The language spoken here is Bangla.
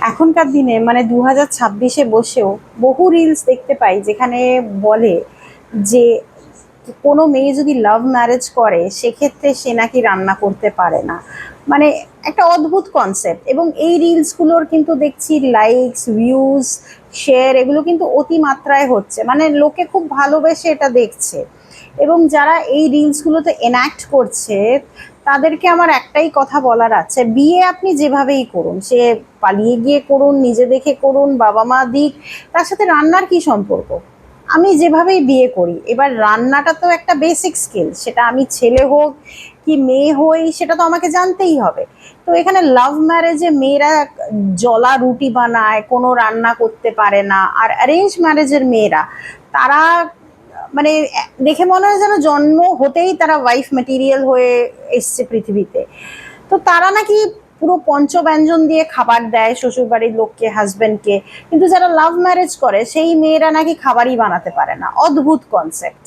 এখনকার দিনে মানে 2026-এ বসেও বহু রিলস দেখতে পাই যেখানে বলে যে কোনো মেয়ে যদি লাভ ম্যারেজ করে সেক্ষেত্রে সে নাকি রান্না করতে পারে না। মানে একটা অদ্ভুত কনসেপ্ট। এবং এই রিলসগুলোর কিন্তু দেখছি লাইকস, ভিউজ, শেয়ার এগুলো কিন্তু অতিমাত্রায় হচ্ছে, মানে লোকে খুব ভালোবেসে এটা দেখছে। এবং যারা এই রিলসগুলোতে এনাক্ট করছে তাদেরকে আমার একটাই কথা বলার আছে, বিয়ে আপনি যেভাবেই করুন, সে পালিয়ে গিয়ে করুন, নিজে দেখে করুন, বাবা মা দিক, তার সাথে রান্নার কি সম্পর্ক? আমি যেভাবেই বিয়ে করি, এবার রান্নাটা তো একটা বেসিক স্কিল, সেটা আমি ছেলে হোক কি মেয়ে হই সেটা তো আমাকে জানতেই হবে। তো এখানে লাভ ম্যারেজে মেয়েরা জলা রুটি বানায়, কোনো রান্না করতে পারে না, আর অ্যারেঞ্জ ম্যারেজের মেয়েরা তারা মানে দেখে মনে হয় যেন জন্ম হতেই তারা ওয়াইফ ম্যাটেরিয়াল হয়ে এসছে পৃথিবীতে। তো তারা নাকি পুরো পঞ্চব্যঞ্জন দিয়ে খাবার দেয় শ্বশুরবাড়ির লোককে, হাজবেন্ডকে, কিন্তু যারা লাভ ম্যারেজ করে সেই মেয়েরা নাকি খাবারই বানাতে পারে না। অদ্ভুত কনসেপ্ট।